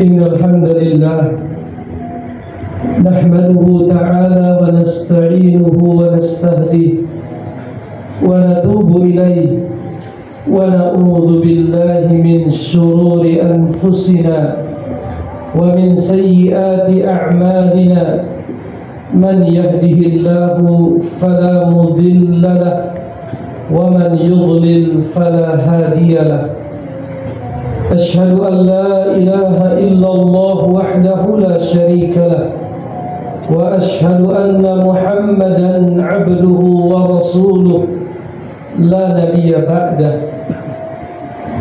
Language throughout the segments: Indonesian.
إن الحمد لله نحمده تعالى ونستعينه ونستهديه ونتوب إليه ونعوذ بالله من شرور أنفسنا ومن سيئات أعمالنا من يهده الله فلا مضل له ومن يضلل فلا هادي له أشهد أن لا إله إلا الله وحده لا شريك له وأشهد أن محمدا عبده ورسوله لا نبي بعده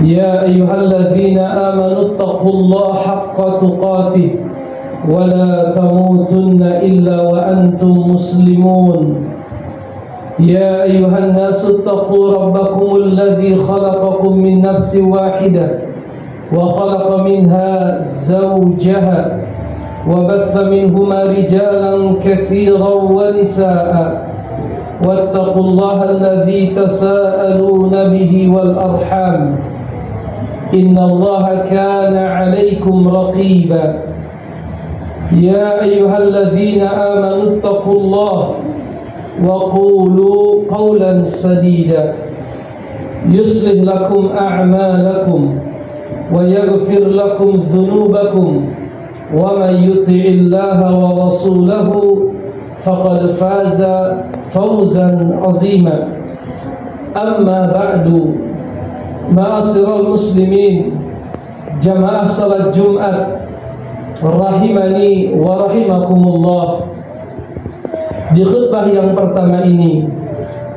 يا أيها الذين آمنوا اتقوا الله حق تقاته ولا تموتن إلا وأنتم مسلمون يا أيها الناس اتقوا ربكم الذي خلقكم من نفس واحدة وخلق منها زوجها وبث منهما رجالا كثيرا ونساء واتقوا الله الذي تساءلون به والأرحام إن الله كان عليكم رقيبا يا أيها الذين آمنوا اتقوا الله وقولوا قولا سديدا يصلح لكم أعمالكم ويغفر لكم ذنوبكم ومن يطع الله ورسوله فقد فاز فوزا عظيما أما بعد معاشر المسلمين جماعة صلاة Jumat rahimani wa rahimakumullah. Di khutbah yang pertama ini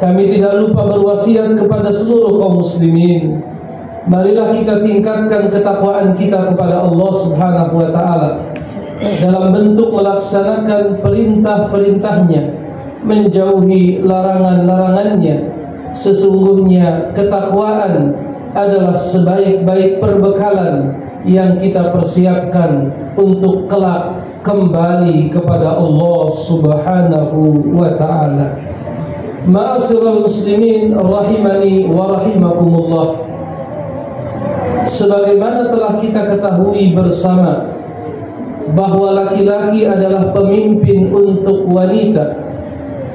kami tidak lupa berwasiat kepada seluruh kaum muslimin. Marilah kita tingkatkan ketakwaan kita kepada Allah Subhanahu wa ta'ala dalam bentuk melaksanakan perintah-perintahnya, menjauhi larangan-larangannya. Sesungguhnya ketakwaan adalah sebaik-baik perbekalan yang kita persiapkan untuk kelak kembali kepada Allah Subhanahu wa ta'ala. Ma'asyiral muslimin rahimani wa rahimakumullah. Sebagaimana telah kita ketahui bersama bahwa laki-laki adalah pemimpin untuk wanita.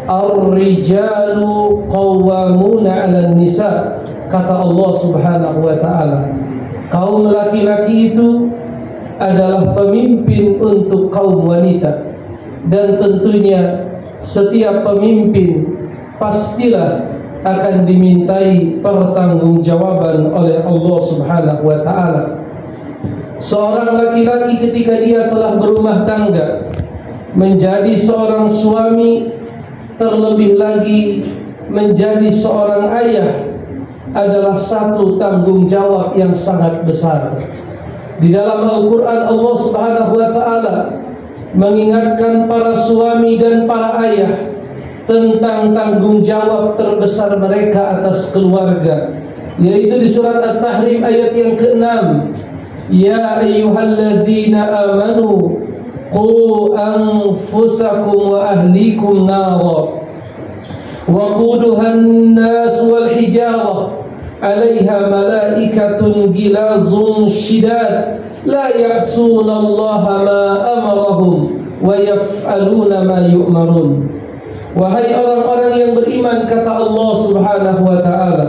Ar-rijalu qawwamuna 'alan nisa, kata Allah Subhanahu wa ta'ala. Kaum laki-laki itu adalah pemimpin untuk kaum wanita. Dan tentunya setiap pemimpin pastilah akan dimintai pertanggungjawaban oleh Allah Subhanahu wa ta'ala. Seorang laki-laki ketika dia telah berumah tangga, menjadi seorang suami, terlebih lagi menjadi seorang ayah, adalah satu tanggung jawab yang sangat besar. Di dalam Al-Quran Allah Subhanahu wa ta'ala mengingatkan para suami dan para ayah tentang tanggung jawab terbesar mereka atas keluarga, yaitu di surat At-Tahrim ayat yang ke-6. Ya ayyuhalladzina amanu qu anfusakum wa ahlikum nara waquduhan nas wal hijarah 'alaiha malaikatun gilazun shidad la ya'sunallaha ma amarahum wa yaf'aluna ma yu'marun. Wahai orang-orang yang beriman, kata Allah Subhanahu wa ta'ala,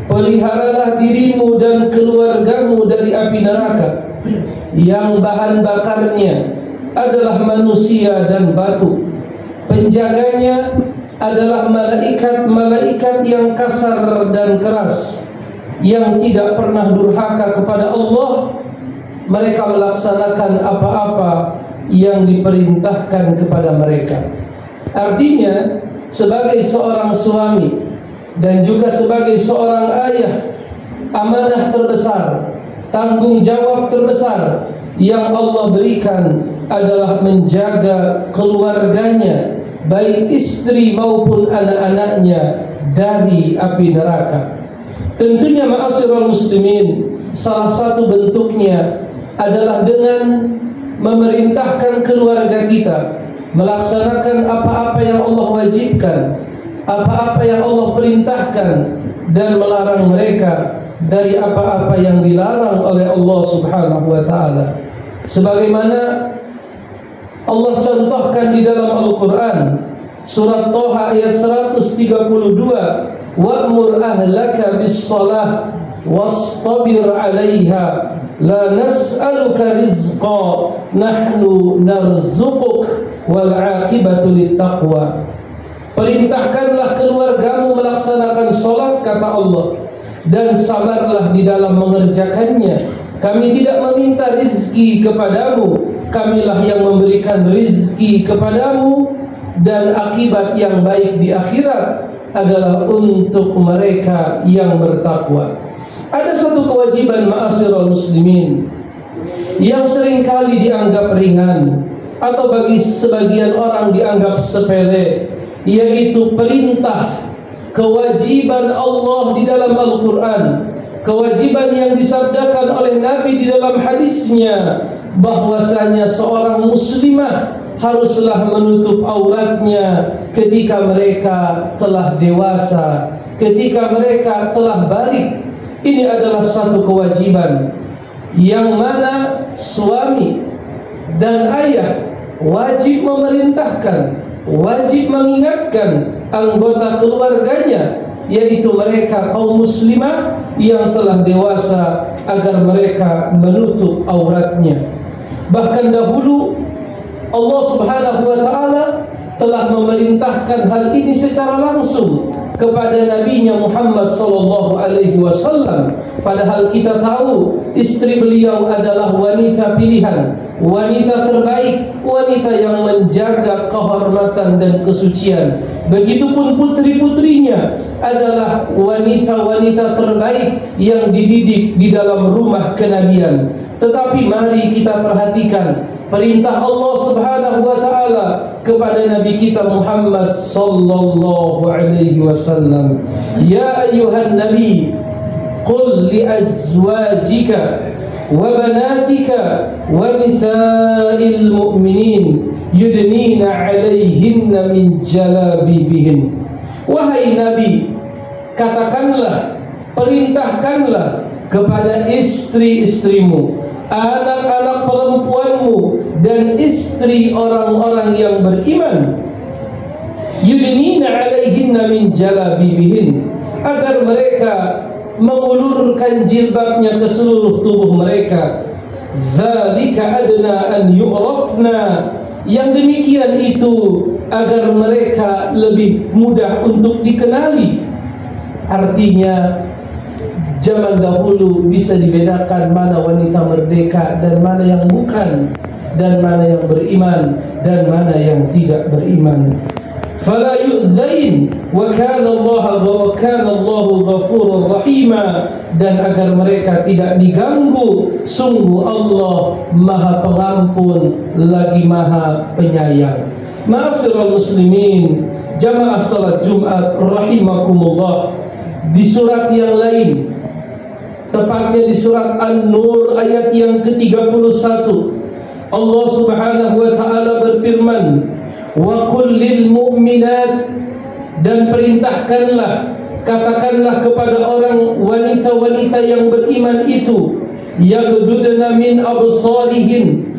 peliharalah dirimu dan keluargamu dari api neraka yang bahan bakarnya adalah manusia dan batu. Penjaganya adalah malaikat-malaikat yang kasar dan keras, yang tidak pernah durhaka kepada Allah. Mereka melaksanakan apa-apa yang diperintahkan kepada mereka. Artinya, sebagai seorang suami dan juga sebagai seorang ayah, amanah terbesar, tanggung jawab terbesar yang Allah berikan adalah menjaga keluarganya, baik istri maupun anak-anaknya, dari api neraka. Tentunya ma'asyiral muslimin, salah satu bentuknya adalah dengan memerintahkan keluarga kita melaksanakan apa-apa yang Allah wajibkan, apa-apa yang Allah perintahkan, dan melarang mereka dari apa-apa yang dilarang oleh Allah Subhanahu wa taala. Sebagaimana Allah contohkan di dalam Al-Qur'an surat Thaha ayat 132, wa'mur ahlaka bis-shalah wastabir 'alaiha la nas'aluka rizqa nahnu narzuquk wal 'aqibatu lit-taqwa. Perintahkanlah keluargamu melaksanakan salat, kata Allah, dan sabarlah di dalam mengerjakannya. Kami tidak meminta rizki kepadamu, kamilah yang memberikan rizki kepadamu, dan akibat yang baik di akhirat adalah untuk mereka yang bertakwa. Ada satu kewajiban ma'asyiral muslimin yang seringkali dianggap ringan atau bagi sebagian orang dianggap sepele, yaitu perintah kewajiban Allah di dalam Al-Quran, kewajiban yang disabdakan oleh Nabi di dalam hadisnya, bahwasanya seorang muslimah haruslah menutup auratnya ketika mereka telah dewasa, ketika mereka telah balik. Ini adalah satu kewajiban yang mana suami dan ayah wajib memerintahkan, wajib mengingatkan anggota keluarganya, yaitu mereka kaum muslimah yang telah dewasa, agar mereka menutup auratnya. Bahkan dahulu Allah Subhanahu wa taala telah memerintahkan hal ini secara langsung kepada nabinya Muhammad sallallahu alaihi wasallam. Padahal kita tahu istri beliau adalah wanita pilihan, wanita terbaik, wanita yang menjaga kehormatan dan kesucian. Begitupun putri-putrinya adalah wanita-wanita terbaik yang dididik di dalam rumah kenabian. Tetapi mari kita perhatikan perintah Allah Subhanahu wa taala kepada Nabi kita Muhammad sallallahu alaihi wasallam. Ya ayyuhan nabi, qul li azwajika wa banatika wa nisa'il mu'minin yudnina 'alaihinna min jalabibihin. Wahai Nabi, katakanlah, perintahkanlah kepada istri-istrimu, anak-anak perempuanmu, dan istri orang-orang yang beriman, yudnina 'alaihinna min jalabibihin, agar mereka mengulurkan jilbabnya ke seluruh tubuh mereka. Dzalika adna an yu'rafna, yang demikian itu agar mereka lebih mudah untuk dikenali. Artinya zaman dahulu bisa dibedakan mana wanita merdeka dan mana yang bukan, dan mana yang beriman dan mana yang tidak beriman. Fala yu'zain wa kana Allahu ghafurur rahima, dan agar mereka tidak diganggu, sungguh Allah Maha Pengampun lagi Maha Penyayang. Ma'asyiral muslimin, jamaah salat Jumat rahimakumullah, di surat yang lain, tepatnya di surat An-Nur ayat yang ke-31, Allah Subhanahu wa taala berfirman, wa qul lil mu'minat, dan perintahkanlah, katakanlah kepada orang wanita-wanita yang beriman itu, yaghdudna min absarihin,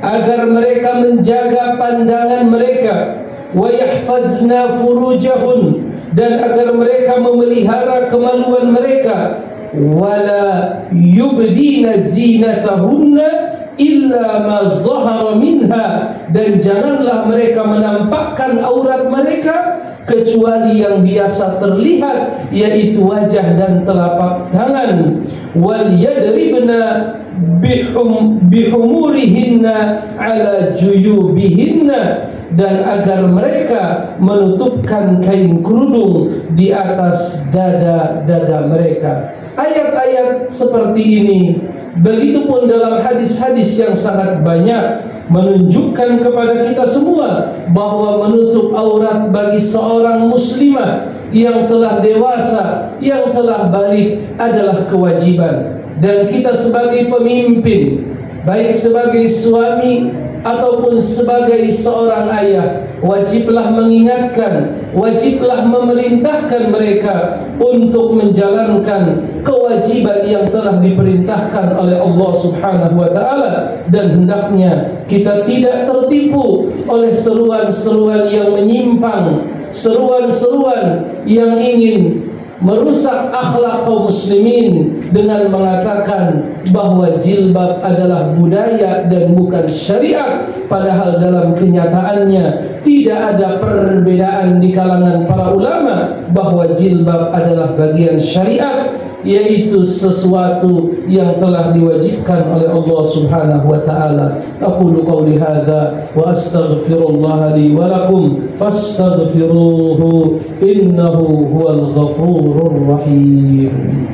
agar mereka menjaga pandangan mereka, wa yahfazna furujahun, dan agar mereka memelihara kemaluan mereka, wala yubdina zinatahunna illa ma zahara minha, dan janganlah mereka menampakkan aurat mereka kecuali yang biasa terlihat, yaitu wajah dan telapak tangan. Wal yadribna bihumurihinna ala juyubihinna, dan agar mereka menutupkan kain kerudung di atas dada-dada mereka. Ayat-ayat seperti ini, begitupun dalam hadis-hadis yang sangat banyak, menunjukkan kepada kita semua bahwa menutup aurat bagi seorang muslimah yang telah dewasa, yang telah balik adalah kewajiban. Dan kita sebagai pemimpin, baik sebagai suami ataupun sebagai seorang ayah, wajiblah mengingatkan, wajiblah memerintahkan mereka untuk menjalankan kewajiban yang telah diperintahkan oleh Allah Subhanahu wa taala, dan hendaknya kita tidak tertipu oleh seruan-seruan yang menyimpang, seruan-seruan yang ingin merusak akhlak kaum muslimin dengan mengatakan bahwa jilbab adalah budaya dan bukan syariat, padahal dalam kenyataannya tidak ada perbedaan di kalangan para ulama bahwa jilbab adalah bagian syariat, yaitu sesuatu yang telah diwajibkan oleh Allah Subhanahu wa taala. Aqulu qouli hadza wa astaghfirullah li wa lakum fastaghfiruhu innahu huwal ghafurur rahim.